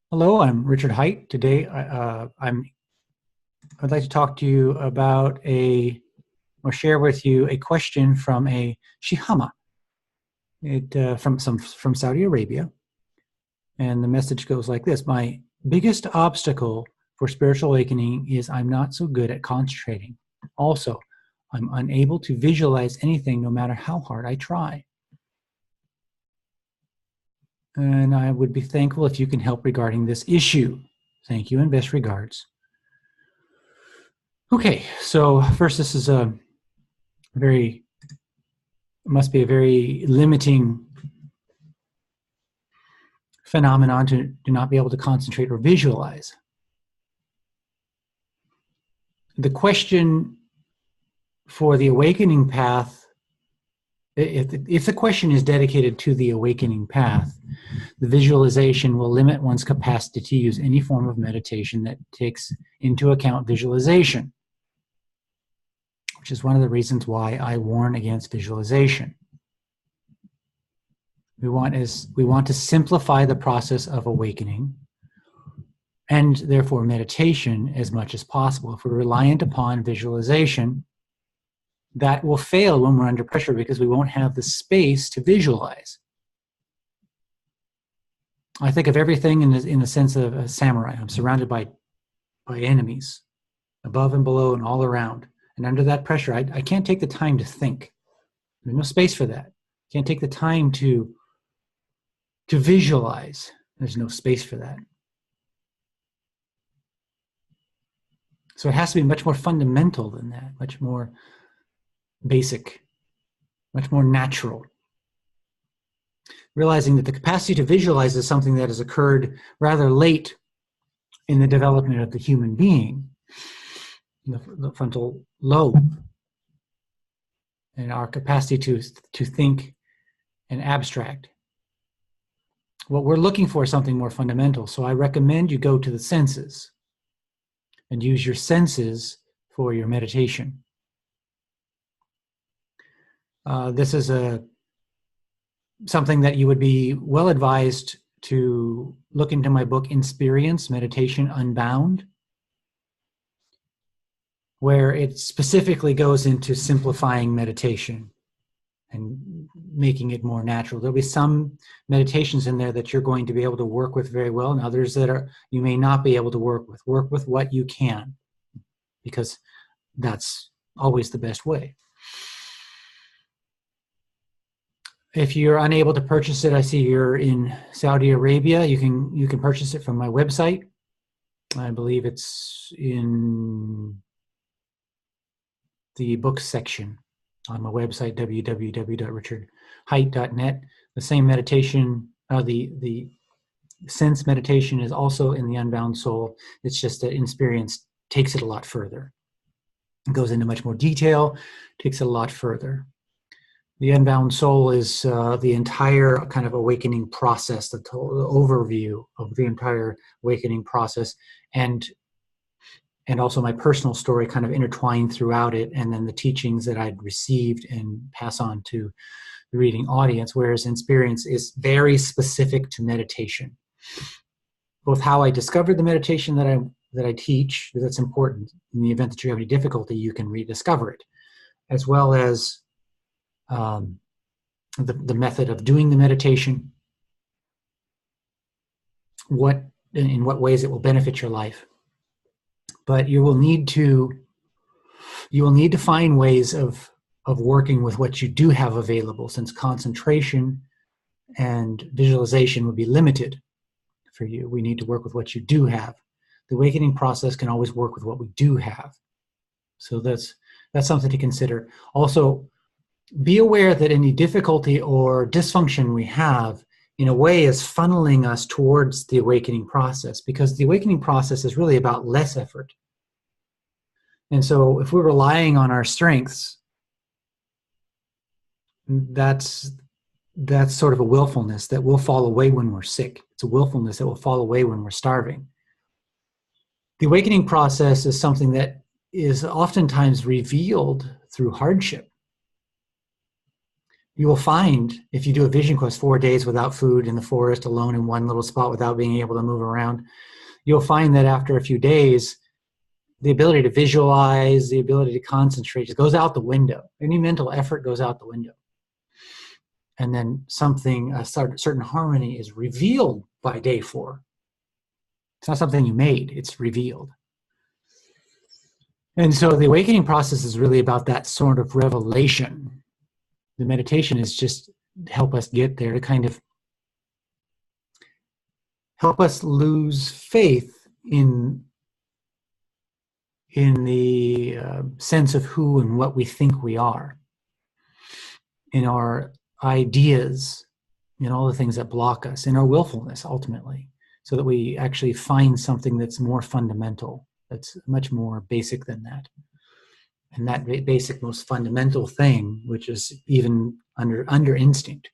Hello, I'm Richard Haight. Today, I'd like to talk to you about or share with you a question from a Shihama, from Saudi Arabia, and the message goes like this: My biggest obstacle for spiritual awakening is I'm not so good at concentrating. Also, I'm unable to visualize anything, no matter how hard I try. And I would be thankful if you can help regarding this issue. Thank you and best regards. Okay, so first, this is a very must be a very limiting phenomenon to not be able to concentrate or visualize. The question for the awakening path, if the question is dedicated to the awakening path, the visualization will limit one's capacity to use any form of meditation that takes into account visualization, which is one of the reasons why I warn against visualization. We want to simplify the process of awakening and therefore meditation as much as possible. If we're reliant upon visualization, that will fail when we're under pressure because we won't have the space to visualize. I think of everything in the sense of a samurai. I'm surrounded by enemies, above and below and all around. And under that pressure, I can't take the time to think. There's no space for that. I can't take the time to visualize. There's no space for that. So it has to be much more fundamental than that, much more basic, much more natural. Realizing that the capacity to visualize is something that has occurred rather late in the development of the human being, the frontal lobe, and our capacity to think and abstract. What we're looking for is something more fundamental. So I recommend you go to the senses and use your senses for your meditation. This is something that you would be well advised to look into my book, Insperience, Meditation Unbound, where it specifically goes into simplifying meditation and making it more natural. There'll be some meditations in there that you're going to be able to work with very well, and others that you may not be able to work with. Work with what you can, because that's always the best way. If you're unable to purchase it, I see you're in Saudi Arabia. You can purchase it from my website. I believe it's in the books section on my website, www.richardhaight.net. The same meditation, the sense meditation is also in the Unbound Soul. It's just that Insperience takes it a lot further. It goes into much more detail, takes it a lot further. The Unbound Soul is the entire kind of awakening process, the overview of the entire awakening process, and also my personal story kind of intertwined throughout it, and then the teachings that I'd received and pass on to the reading audience, whereas Insperience is very specific to meditation. Both how I discovered the meditation that I teach, because that's important. In the event that you have any difficulty, you can rediscover it, as well as the method of doing the meditation, in what ways it will benefit your life. But you will need to find ways of working with what you do have available, since concentration and visualization would be limited for you. We need to work with what you do have. The awakening process can always work with what we do have. So that's something to consider. Also, be aware that any difficulty or dysfunction we have, in a way, is funneling us towards the awakening process, because the awakening process is really about less effort. And so if we're relying on our strengths, that's sort of a willfulness that will fall away when we're sick. It's a willfulness that will fall away when we're starving. The awakening process is something that is oftentimes revealed through hardship. you will find if you do a vision quest 4 days without food in the forest, alone in one little spot without being able to move around, you'll find that after a few days, the ability to visualize, the ability to concentrate just goes out the window. Any mental effort goes out the window. And then something, a certain harmony is revealed by day 4. It's not something you made, it's revealed. And so the awakening process is really about that sort of revelation. The meditation is just to help us get there, to kind of help us lose faith in the sense of who and what we think we are, in our ideas, in all the things that block us, in our willfulness ultimately, so that we actually find something that's more fundamental, that's much more basic than that. And that basic, most fundamental thing, which is even under instinct,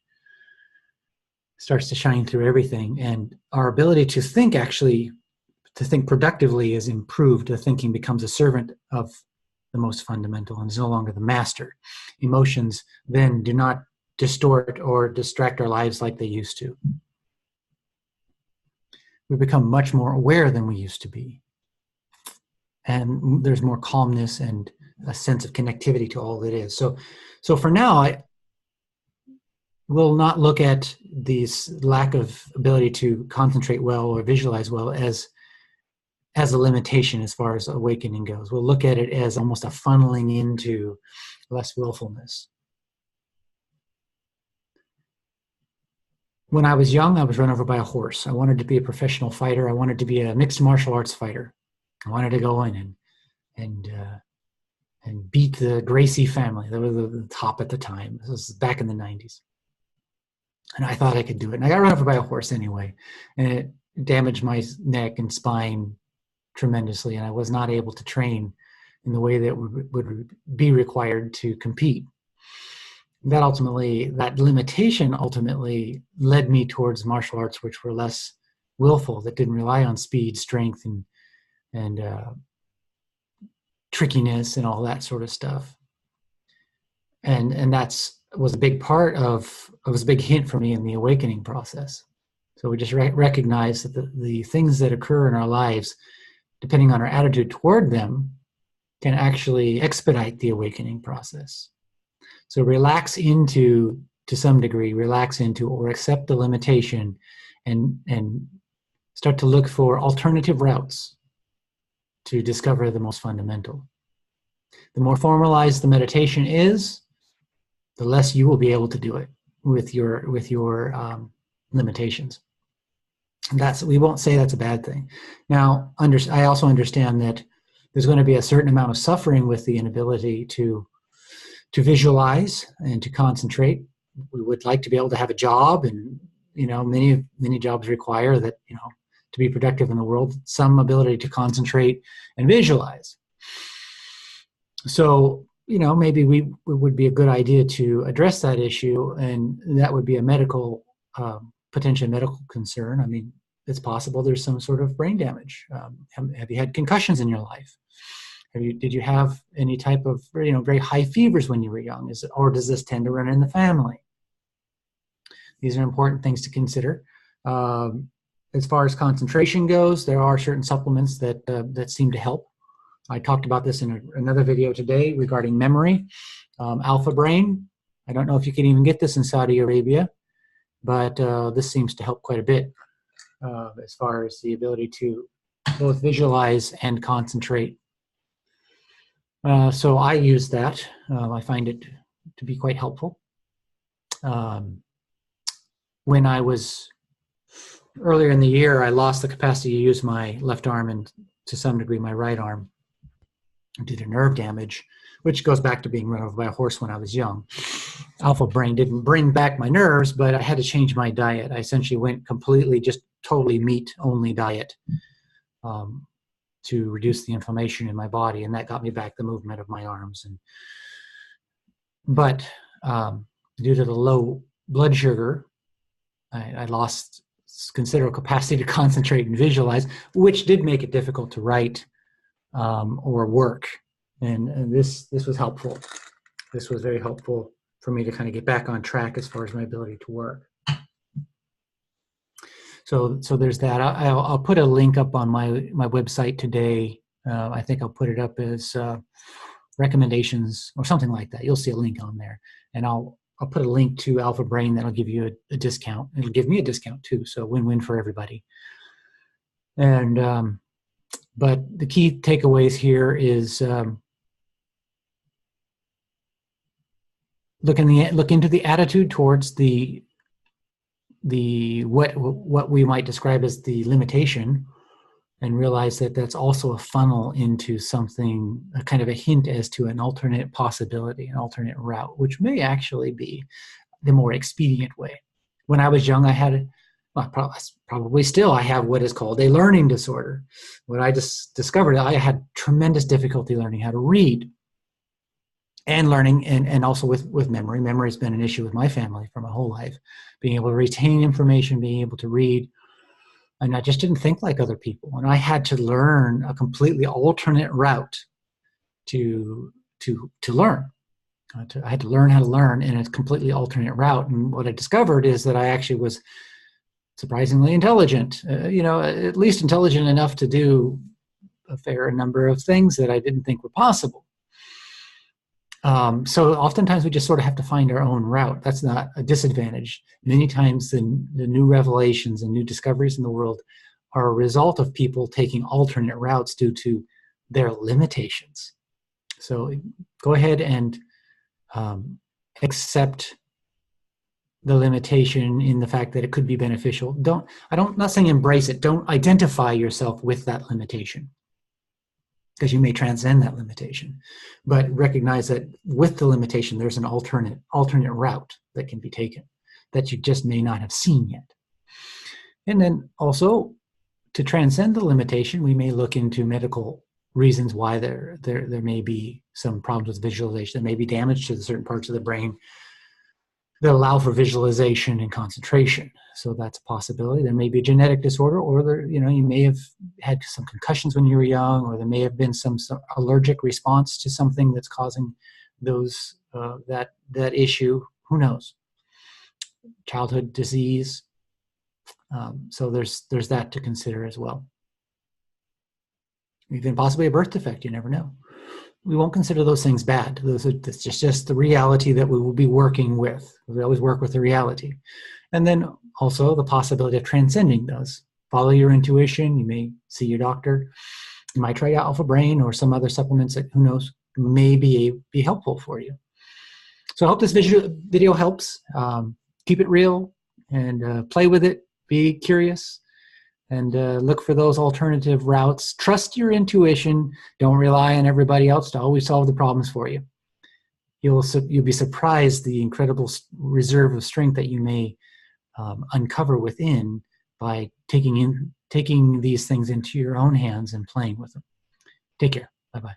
starts to shine through everything. And our ability to think, actually, to think productively, is improved. The thinking becomes a servant of the most fundamental and is no longer the master. Emotions then do not distort or distract our lives like they used to. We become much more aware than we used to be. And there's more calmness and a sense of connectivity to all that is. So for now, I will not look at this lack of ability to concentrate well or visualize well as a limitation as far as awakening goes. We'll look at it as almost a funneling into less willfulness. When I was young, I was run over by a horse. I wanted to be a professional fighter. I wanted to be a mixed martial arts fighter. I wanted to go in and beat the Gracie family. They were the top at the time. This was back in the 90s. And I thought I could do it. And I got run over by a horse anyway. And it damaged my neck and spine tremendously. And I was not able to train in the way that would be required to compete. That limitation ultimately led me towards martial arts, which were less willful, that didn't rely on speed, strength, and trickiness and all that sort of stuff. And that's was a big part of, it was a big hint for me in the awakening process. So we just recognize that the things that occur in our lives, depending on our attitude toward them, can actually expedite the awakening process. So relax into, to some degree, relax into or accept the limitation and start to look for alternative routes to discover the most fundamental. The more formalized the meditation is, the less you will be able to do it with your limitations. We won't say that's a bad thing. Now, I also understand that there's going to be a certain amount of suffering with the inability to visualize and to concentrate. We would like to be able to have a job, and many jobs require that, to be productive in the world, some ability to concentrate and visualize. So, maybe it would be a good idea to address that issue, and that would be a potential medical concern. I mean, it's possible there's some sort of brain damage. Have you had concussions in your life? Did you have any type of, very high fevers when you were young? Or does this tend to run in the family? These are important things to consider. As far as concentration goes, there are certain supplements that seem to help. I talked about this in another video today regarding memory. Alpha Brain, I don't know if you can even get this in Saudi Arabia, but this seems to help quite a bit as far as the ability to both visualize and concentrate. So I use that. I find it to be quite helpful. When I was earlier in the year, I lost the capacity to use my left arm and to some degree my right arm due to nerve damage, which goes back to being run over by a horse when I was young. Alpha Brain didn't bring back my nerves, but I had to change my diet. I essentially went completely, just totally meat-only diet to reduce the inflammation in my body, and that got me back the movement of my arms. But due to the low blood sugar, I lost considerable capacity to concentrate and visualize, which did make it difficult to write or work. And this was helpful. This was very helpful for me to kind of get back on track as far as my ability to work. So there's that. I'll put a link up on my website today. I think I'll put it up as recommendations or something like that. You'll see a link on there, and I'll put a link to Alpha Brain that'll give you a discount. It'll give me a discount too, so win-win for everybody. And but the key takeaways here is look into the attitude towards the what we might describe as the limitation, and realize that that's also a funnel into something, a kind of a hint as to an alternate possibility, an alternate route, which may actually be the more expedient way. When I was young, I had, well, probably still, I have what is called a learning disorder. When I just discovered it, I had tremendous difficulty learning how to read and learning, and also with memory. Memory has been an issue with my family for my whole life. Being able to retain information, being able to read. And I just didn't think like other people. And I had to learn a completely alternate route to learn. I had to learn how to learn in a completely alternate route. And what I discovered is that I actually was surprisingly intelligent, at least intelligent enough to do a fair number of things that I didn't think were possible. So oftentimes we just sort of have to find our own route. That's not a disadvantage. Many times the new revelations and new discoveries in the world are a result of people taking alternate routes due to their limitations. So go ahead and accept the limitation in the fact that it could be beneficial. I'm not saying embrace it. Don't identify yourself with that limitation, because you may transcend that limitation, but recognize that with the limitation, there's an alternate route that can be taken that you just may not have seen yet. And then also, to transcend the limitation, we may look into medical reasons why there may be some problems with visualization. There may be damage to the certain parts of the brain that allow for visualization and concentration. So that's a possibility. There may be a genetic disorder, or you may have had some concussions when you were young, or there may have been some allergic response to something that's causing those that issue. Who knows? Childhood disease. So there's that to consider as well. Even possibly a birth defect. You never know. We won't consider those things bad. That's just the reality that we will be working with. We always work with the reality. And then also the possibility of transcending those. Follow your intuition. You may see your doctor. You might try out Alpha Brain or some other supplements that, who knows, may be helpful for you. So I hope this video helps. Keep it real and play with it. Be curious. And look for those alternative routes. Trust your intuition. Don't rely on everybody else to always solve the problems for you. You'll be surprised the incredible reserve of strength that you may uncover within by taking these things into your own hands and playing with them. Take care. Bye-bye.